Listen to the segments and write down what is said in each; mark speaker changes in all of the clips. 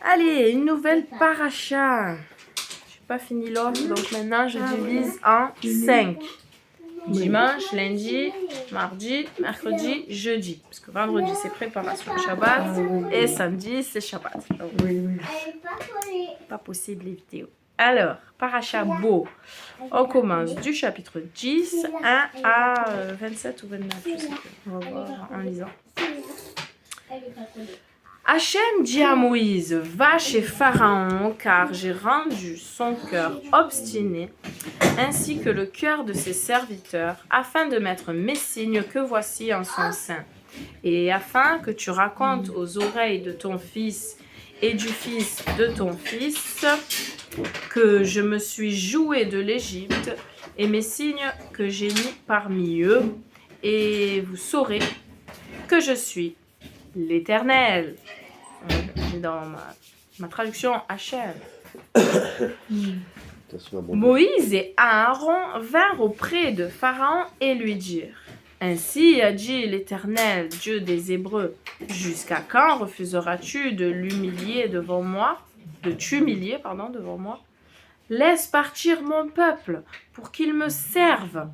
Speaker 1: Allez, une nouvelle paracha. Je n'ai pas fini l'autre, donc maintenant je divise en 5. Dimanche, lundi, mardi, mercredi, jeudi. Parce que vendredi c'est préparation Shabbat et samedi c'est Shabbat. Donc, pas possible les vidéos. Alors, paracha Bo. On commence du chapitre 10, 1 à 27 ou 29, je sais plus. On va voir en lisant. Hachem dit à Moïse, va chez Pharaon, car j'ai rendu son cœur obstiné, ainsi que le cœur de ses serviteurs, afin de mettre mes signes que voici en son sein, et afin que tu racontes aux oreilles de ton fils et du fils de ton fils, que je me suis joué de l'Égypte, et mes signes que j'ai mis parmi eux, et vous saurez que je suis l'Éternel. Dans ma traduction Hachem. Moïse et Aaron vinrent auprès de Pharaon et lui dirent, ainsi a dit l'Éternel, Dieu des Hébreux, jusqu'à quand refuseras-tu de l'humilier devant moi, de t'humilier, devant moi? Laisse partir mon peuple pour qu'il me serve.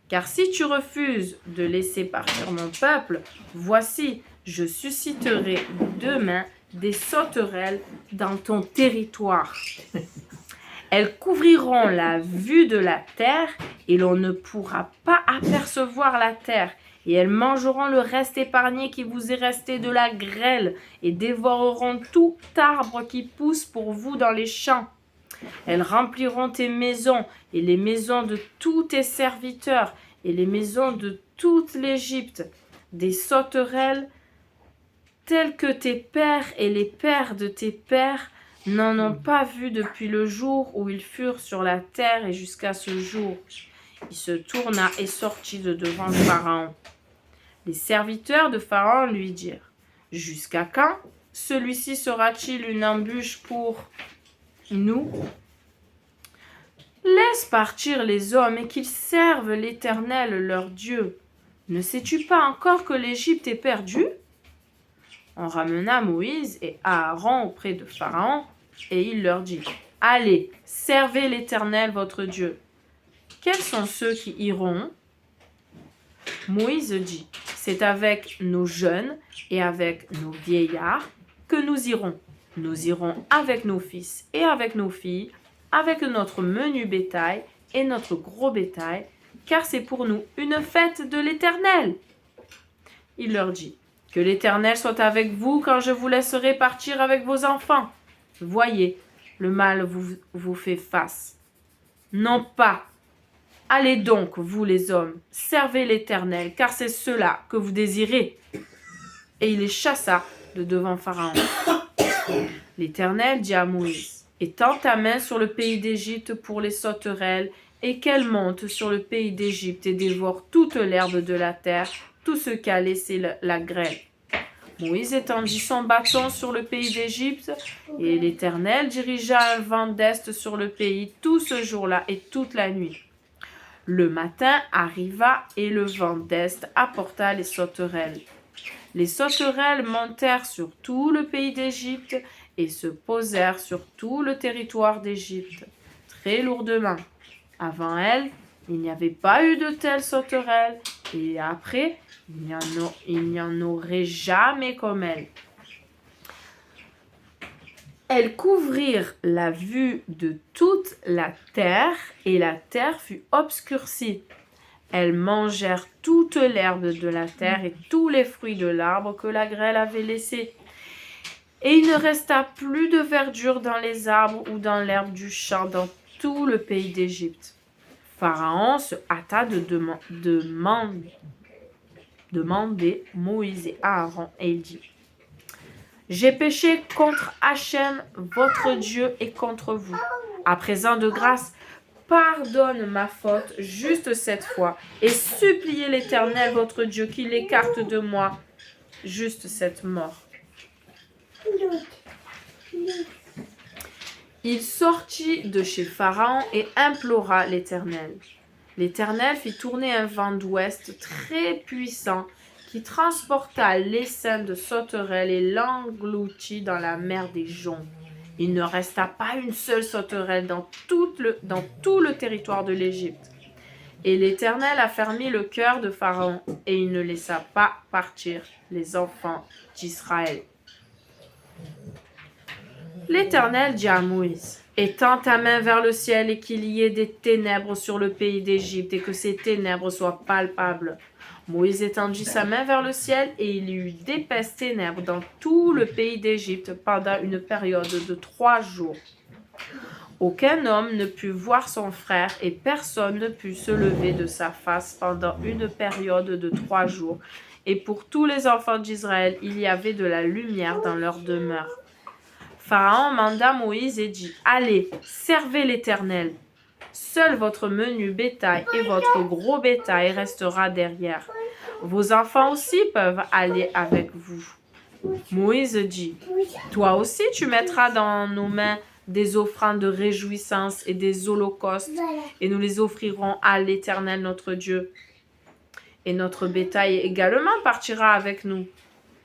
Speaker 1: Car si tu refuses de laisser partir mon peuple, voici, je susciterai demain des sauterelles dans ton territoire. Elles couvriront la vue de la terre et l'on ne pourra pas apercevoir la terre. Et elles mangeront le reste épargné qui vous est resté de la grêle et dévoreront tout arbre qui pousse pour vous dans les champs. Elles rempliront tes maisons et les maisons de tous tes serviteurs et les maisons de toute l'Égypte. Des sauterelles telles que tes pères et les pères de tes pères n'en ont pas vu depuis le jour où ils furent sur la terre et jusqu'à ce jour. Il se tourna et sortit de devant Pharaon. Les serviteurs de Pharaon lui dirent, « Jusqu'à quand celui-ci sera-t-il une embûche pour nous ? Laisse partir les hommes et qu'ils servent l'Éternel leur Dieu. Ne sais-tu pas encore que l'Égypte est perdue ?» On ramena Moïse et Aaron auprès de Pharaon, et il leur dit, « Allez, servez l'Éternel votre Dieu. » Quels sont ceux qui iront ? Moïse dit, « C'est avec nos jeunes et avec nos vieillards que nous irons. Nous irons avec nos fils et avec nos filles, avec notre menu bétail et notre gros bétail, car c'est pour nous une fête de l'Éternel. » Il leur dit, « Que l'Éternel soit avec vous quand je vous laisserai partir avec vos enfants. Voyez, le mal vous fait face. Non pas. Allez donc, vous les hommes, servez l'Éternel, car c'est cela que vous désirez. » Et il les chassa de devant Pharaon. L'Éternel dit à Moïse, « Étends ta main sur le pays d'Égypte pour les sauterelles, et qu'elles montent sur le pays d'Égypte et dévorent toute l'herbe de la terre, tout ce qu'a laissé la grêle. » Moïse étendit son bâton sur le pays d'Égypte, et l'Éternel dirigea un vent d'est sur le pays tout ce jour-là et toute la nuit. Le matin arriva, et le vent d'est apporta les sauterelles. Les sauterelles montèrent sur tout le pays d'Égypte et se posèrent sur tout le territoire d'Égypte, très lourdement. Avant elles, il n'y avait pas eu de telles sauterelles, et après, il n'y en aurait jamais comme elles. Elles couvrirent la vue de toute la terre, et la terre fut obscurcie. Elles mangèrent toute l'herbe de la terre et tous les fruits de l'arbre que la grêle avait laissé. Et il ne resta plus de verdure dans les arbres ou dans l'herbe du champ dans tout le pays d'Égypte. Pharaon se hâta de demander Moïse et Aaron, et il dit, « J'ai péché contre Hachem, votre Dieu, et contre vous. À présent de grâce, pardonne ma faute juste cette fois, et suppliez l'Éternel, votre Dieu, qu'il écarte de moi juste cette mort. » Il sortit de chez Pharaon et implora l'Éternel. L'Éternel fit tourner un vent d'ouest très puissant qui transporta l'essaim de sauterelles et l'engloutit dans la mer des joncs. Il ne resta pas une seule sauterelle dans tout le territoire de l'Égypte. Et l'Éternel affermit le cœur de Pharaon, et il ne laissa pas partir les enfants d'Israël. L'Éternel dit à Moïse, « Étends ta main vers le ciel et qu'il y ait des ténèbres sur le pays d'Égypte et que ces ténèbres soient palpables. » Moïse étendit sa main vers le ciel et il y eut d'épaisses ténèbres dans tout le pays d'Égypte pendant une période de 3 jours. Aucun homme ne put voir son frère et personne ne put se lever de sa face pendant une période de 3 jours. Et pour tous les enfants d'Israël, il y avait de la lumière dans leur demeure. Pharaon manda Moïse et dit, « Allez, servez l'Éternel. Seul votre menu bétail et votre gros bétail restera derrière. Vos enfants aussi peuvent aller avec vous. » Moïse dit, « Toi aussi tu mettras dans nos mains des offrandes de réjouissance et des holocaustes, et nous les offrirons à l'Éternel notre Dieu. Et notre bétail également partira avec nous.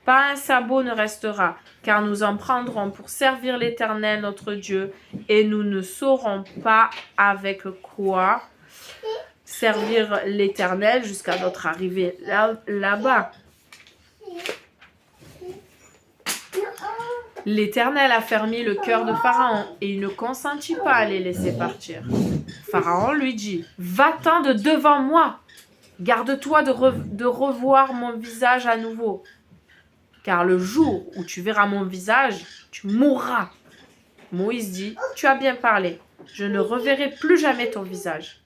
Speaker 1: Pas un sabot ne restera, car nous en prendrons pour servir l'Éternel notre Dieu, et nous ne saurons pas avec quoi servir l'Éternel jusqu'à notre arrivée là-bas. » L'Éternel affermit le cœur de Pharaon, et il ne consentit pas à les laisser partir. Pharaon lui dit, « Va-t'en de devant moi, garde-toi de revoir mon visage à nouveau. Car le jour où tu verras mon visage, tu mourras. » Moïse dit, « Tu as bien parlé, je ne reverrai plus jamais ton visage. »